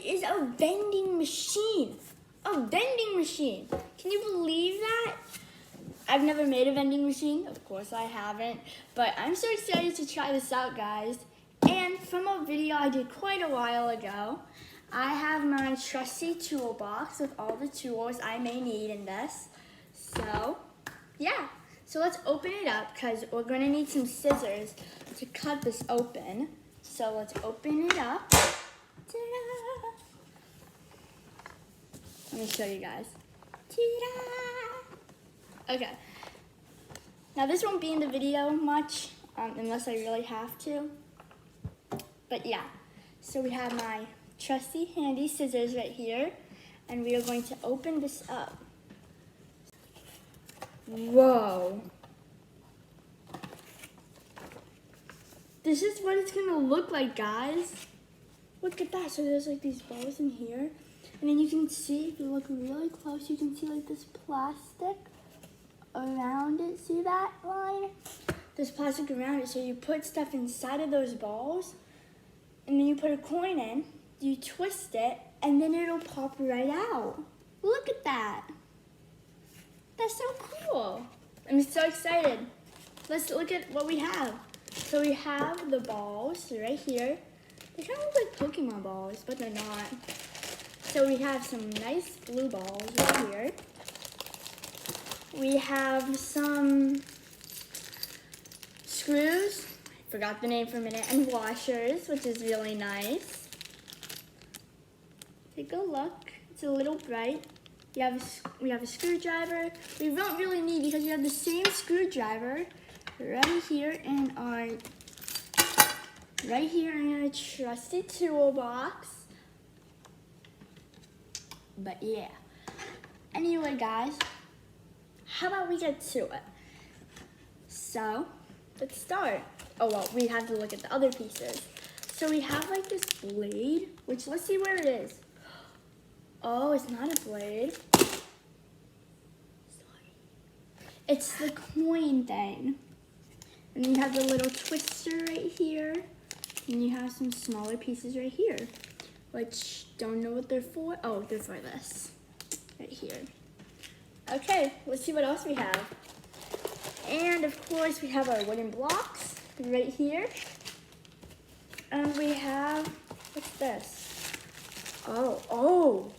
it is a vending machine. A vending machine. Can you believe that? I've never made a vending machine. Of course I haven't. But I'm so excited to try this out, guys. And from a video I did quite a while ago, I have my trusty toolbox with all the tools I may need in this. So, yeah. So let's open it up because we're going to need some scissors to cut this open. So let's open it up. Ta-da! Let me show you guys. Ta-da! Okay. Now this won't be in the video much unless I really have to. But yeah. So we have my trusty handy scissors right here. And we are going to open this up. Whoa. This is what it's gonna look like, guys. Look at that. So there's like these balls in here. And then you can see, if you look really close, you can see like this plastic around it. See that line? There's plastic around it. So you put stuff inside of those balls. And then you put a coin in. You twist it. And then it'll pop right out. Look at that. That's so cool. I'm so excited. Let's look at what we have. So we have the balls right here. They kind of look like Pokemon balls, but they're not. So we have some nice blue balls right here. We have some screws, I forgot the name for a minute, and washers, which is really nice. Take a look. It's a little bright. We have a screwdriver. We don't really need because we have the same screwdriver right here in our trusty toolbox. But yeah. Anyway, guys, how about we get to it? So let's start. Oh well, we have to look at the other pieces. So we have like this blade, which let's see where it is. Oh, it's not a blade. Sorry. It's the coin thing. And you have the little twister right here. And you have some smaller pieces right here. Which, don't know what they're for. Oh, they're for this. Right here. Okay, let's see what else we have. And of course, we have our wooden blocks right here. And we have, what's this? Oh.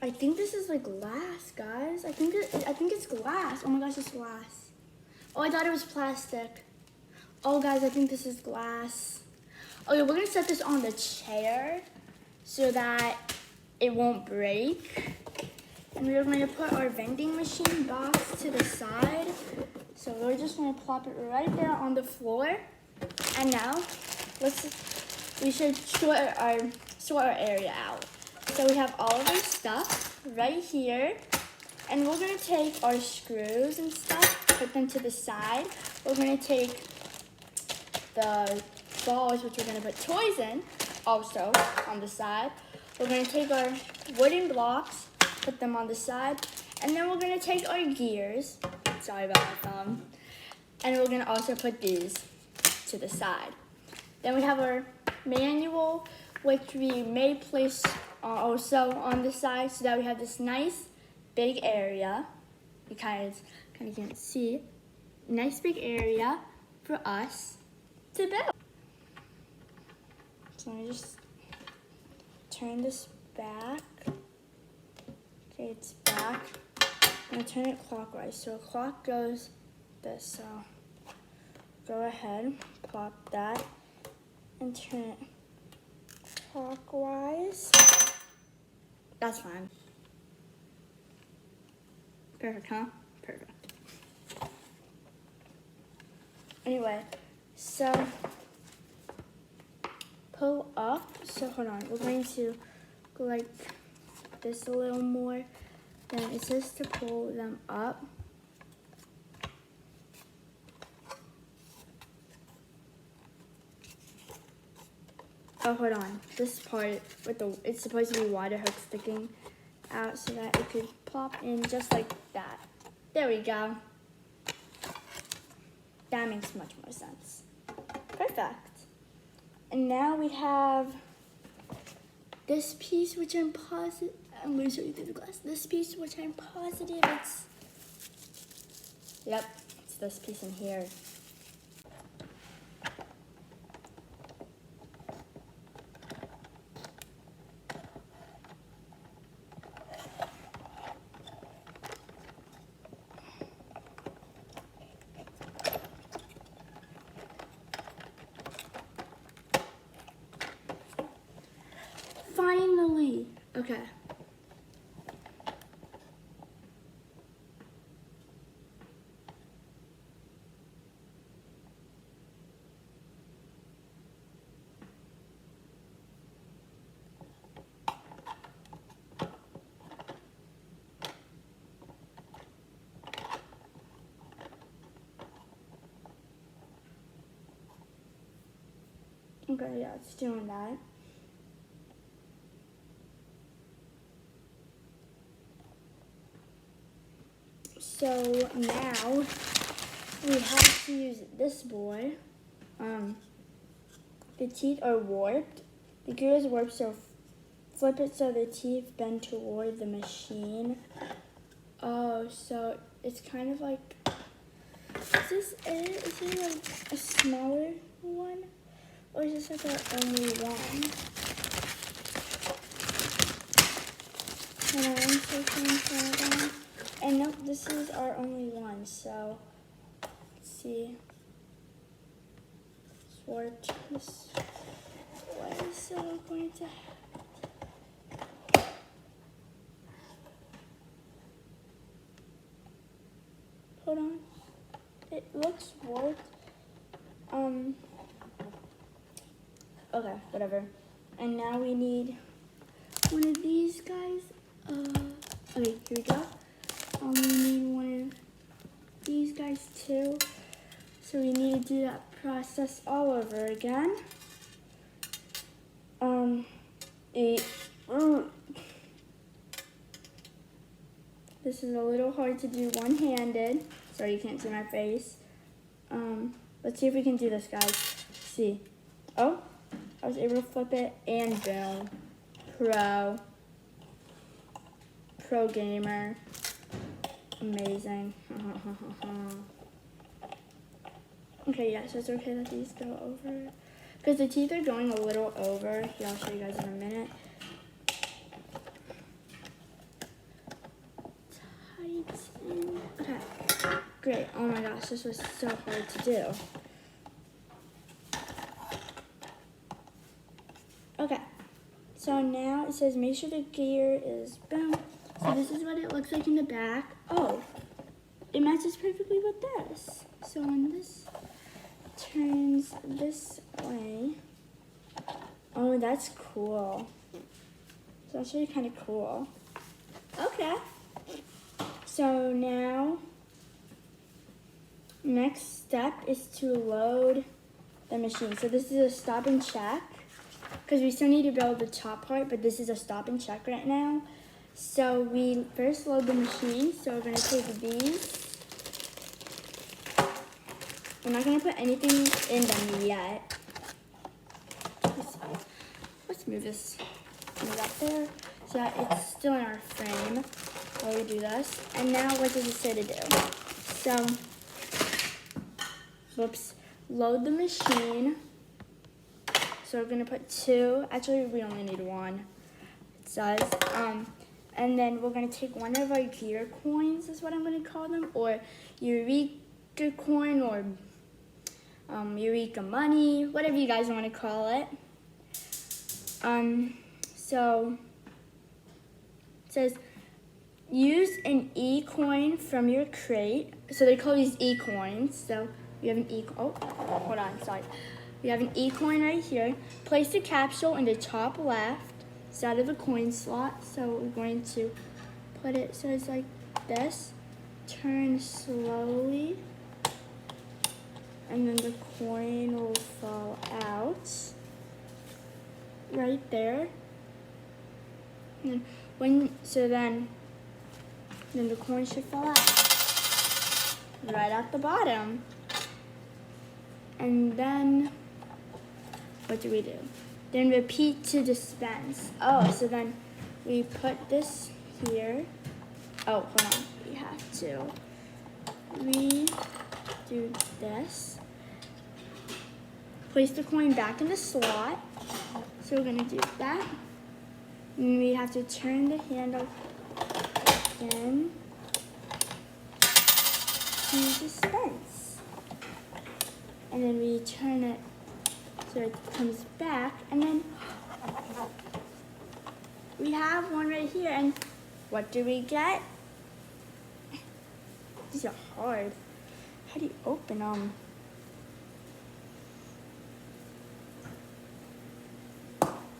I think this is like glass, guys. I think it's glass. Oh my gosh, it's glass. Oh, I thought it was plastic. Oh, guys, I think this is glass. Okay, we're gonna set this on the chair so that it won't break. And we're gonna put our vending machine box to the side. So we're just gonna plop it right there on the floor. And now, we should sort our area out. So we have all of our stuff right here. And we're gonna take our screws and stuff, put them to the side. We're gonna take the balls, which we're gonna put toys in, also on the side. We're gonna take our wooden blocks, put them on the side. And then we're gonna take our gears, sorry about my thumb. And we're gonna also put these to the side. Then we have our manual, which we may place also on the side so that we have this nice big area. You kind of can't see. Nice big area for us to build. So let me just turn this back. Okay, it's back. I'm gonna turn it clockwise. So a clock goes this. So go ahead, plop that, and turn it clockwise. That's fine. Perfect, huh? Perfect. Anyway, so pull up. So hold on, we're going to go like this a little more. Then it says to pull them up. Oh, hold on. This part with it's supposed to be water hook sticking out so that it could plop in just like that. There we go. That makes much more sense. Perfect. And now we have this piece, which I'm positive, I'm going to show you through the glass. This piece, which I'm positive yep, it's this piece in here. Finally, okay. Okay, yeah, it's doing that. So now we have to use this boy. The teeth are warped. The gear is warped, so flip it so the teeth bend toward the machine. Oh, so it's kind of like, is this it? Is it like a smaller one? Or is this like our only one? Hold on, I'm searching. And nope, this is our only one, so let's see. Swart this way, so we're going to hold on. It looks warped. Okay, whatever. And now we need one of these guys. Okay, here we go. We need one of these guys too. So we need to do that process all over again. This is a little hard to do one-handed. Sorry, you can't see my face. Let's see if we can do this, guys. See. Oh, I was able to flip it, and boom. Pro gamer. Amazing. Okay, yeah, so it's okay that these go over. Because the teeth are going a little over. Here, I'll show you guys in a minute. Tighten. Okay, great. Oh my gosh, this was so hard to do. Okay, so now it says make sure the gear is boom. So this is what it looks like in the back. Oh, it matches perfectly with this. So when this turns this way, oh, that's cool. So that's really kind of cool. Okay. So now, next step is to load the machine. So this is a stop and check, because we still need to build the top part, but this is a stop and check right now. So we first load the machine. So we're gonna take these. We're not gonna put anything in them yet. Let's move this up there so that it's still in our frame while we do this. And now what does it say to do? So, whoops, load the machine. So we're gonna put 2. Actually, we only need 1. It says. And then we're gonna take one of our gear coins, is what I'm gonna call them, or Eureka coin, or Eureka money, whatever you guys want to call it. So it says use an e-coin from your crate. So they call these e-coins. So we have an hold on, sorry. We have an e-coin right here. Place the capsule in the top left side of the coin slot. So we're going to put it so it's like this. Turn slowly. And then the coin will fall out right there. And then the coin should fall out right at the bottom. And then what do? Then repeat to dispense. Oh, so then we put this here. Oh, hold on. We have to redo this. Place the coin back in the slot. So we're gonna do that. And we have to turn the handle again to dispense. And then we turn it so it comes back, and then we have one right here, and what do we get? These are hard. How do you open them?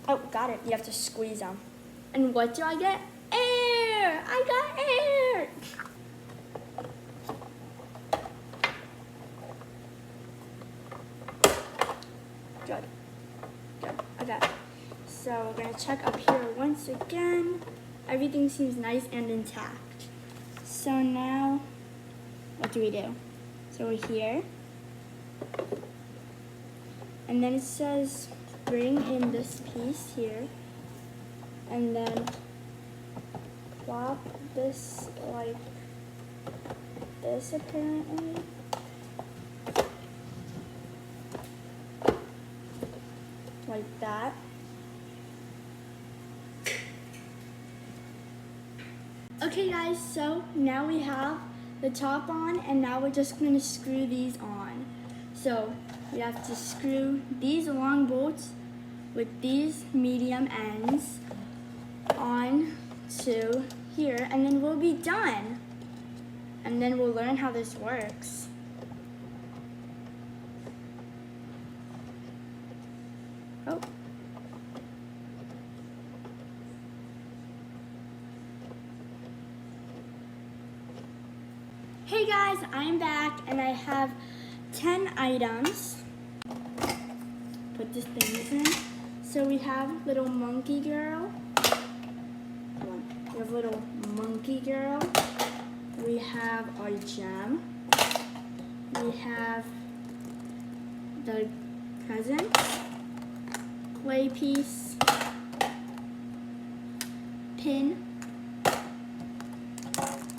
Oh, got it. You have to squeeze them. And what do I get? Air! I got air! Good. I got it. So we're gonna check up here once again. Everything seems nice and intact. So now, what do? So we're here. And then it says, bring in this piece here. And then plop this like this apparently. Like that. Okay guys, so now we have the top on, and now we're just going to screw these on. So we have to screw these long bolts with these medium ends on to here, and then we'll be done. And then we'll learn how this works. Oh. Hey guys, I'm back and I have 10 items. Put these things in. So we have little monkey girl. We have little monkey girl. We have our gem. We have the present, clay piece, pin,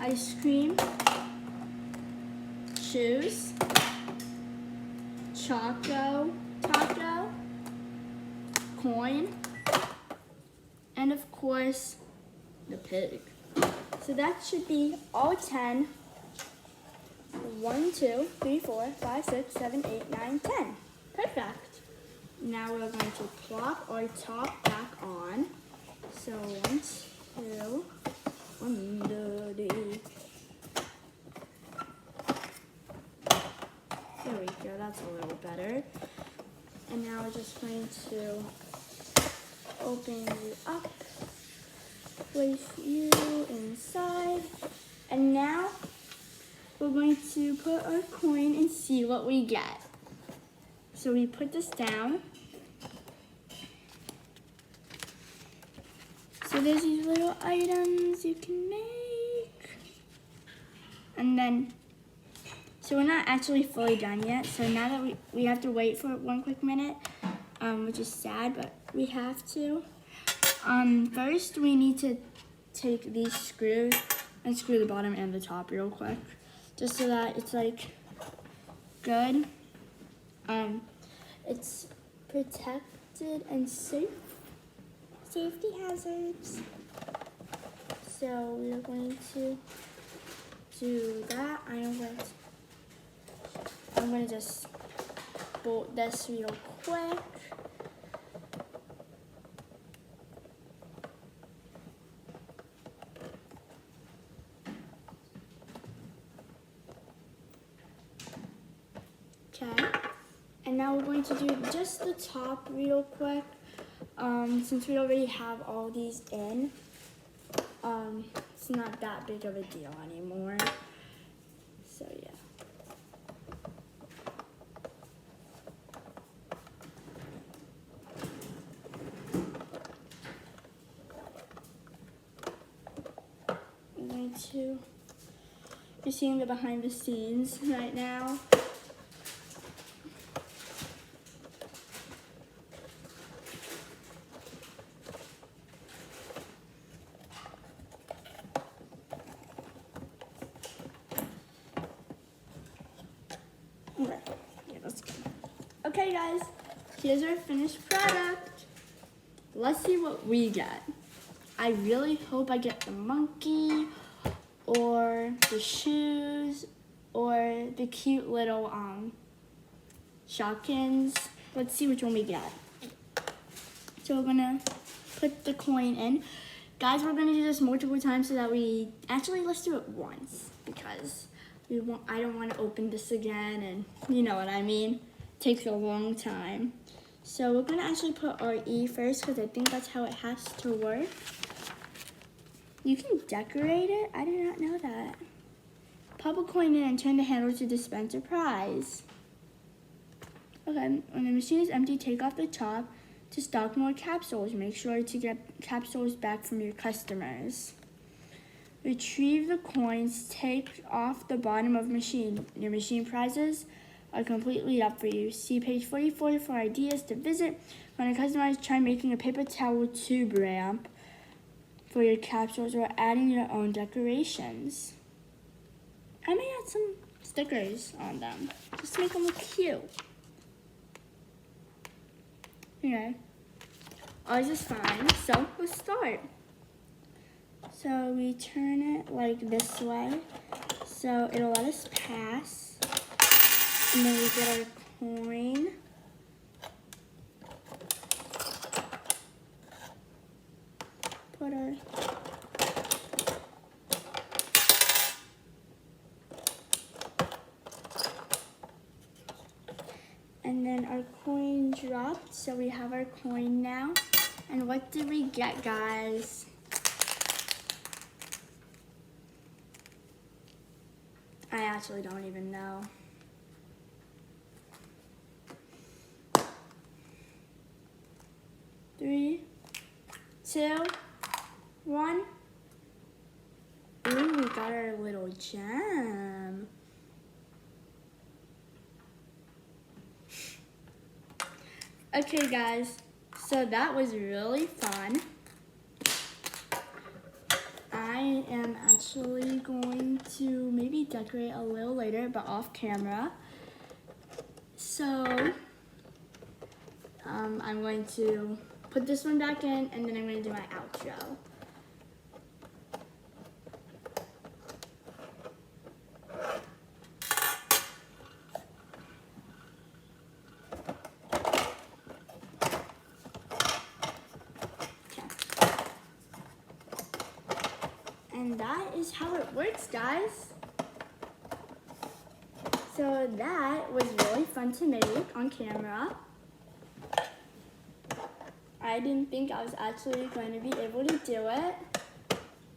ice cream, shoes, taco, coin, and of course, the pig. So that should be all 10. 1, 2, 3, 4, 5, 6, 7, 8, 9, 10. Perfect. Now we're going to plop our top back on. So 1, 2, 1, 2, 3. There we go, that's a little better. And now we're just going to open you up, place you inside, and now we're going to put our coin and see what we get. So we put this down. So there's these little items you can make. And then, so we're not actually fully done yet. So now that we have to wait for 1 quick minute, which is sad, but we have to. First, we need to take these screws and screw the bottom and the top real quick, just so that it's like good. It's protected and safe. Safety hazards. So we are going to do that. I'm going to just bolt this real quick. Okay, and now we're going to do just the top real quick. Since we already have all these in, it's not that big of a deal anymore. So yeah. I'm going to be seeing the behind the scenes right now. Okay guys, here's our finished product. Let's see what we get. I really hope I get the monkey or the shoes or the cute little Shopkins. Let's see which one we get. So we're gonna put the coin in. Guys, we're gonna do this multiple times so that let's do it once because I don't wanna open this again and you know what I mean. It takes a long time. So we're gonna actually put our E first because I think that's how it has to work. You can decorate it? I did not know that. Pop a coin in and turn the handle to dispense a prize. Okay, when the machine is empty, take off the top to stock more capsules. Make sure to get capsules back from your customers. Retrieve the coins, take off the bottom of machine. Your machine prizes are completely up for you. See page 44 for ideas to visit. When a customer is try making a paper towel tube ramp for your capsules or adding your own decorations. I may add some stickers on them just to make them look cute. Okay, ours is fine, so let's start. So we turn it like this way, so it'll let us pass. And then we get our coin. Put our and then our coin dropped, so we have our coin now. And what did we get, guys? I actually don't even know. Three, two, one. Ooh, we got our little gem. Okay guys, so that was really fun. I am actually going to maybe decorate a little later, but off camera. So, I'm going to put this one back in and then I'm going to do my outro. And that is how it works, guys. So that was really fun to make on camera. I didn't think I was actually going to be able to do it,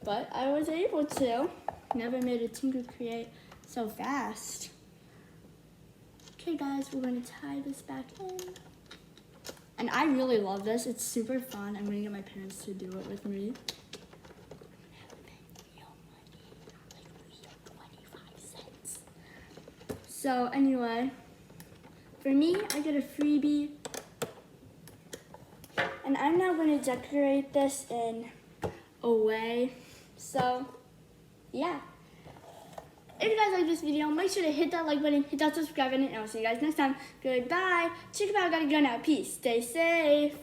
but I was able to. Never made a EurekaCrate so fast. Okay guys, we're going to tie this back in. And I really love this. It's super fun. I'm going to get my parents to do it with me. So anyway, for me, I get a freebie. And I'm now going to decorate this in a way. So, yeah. If you guys like this video, make sure to hit that like button, hit that subscribe button, and I'll see you guys next time. Goodbye. Check it out. I gotta go now. Peace. Stay safe.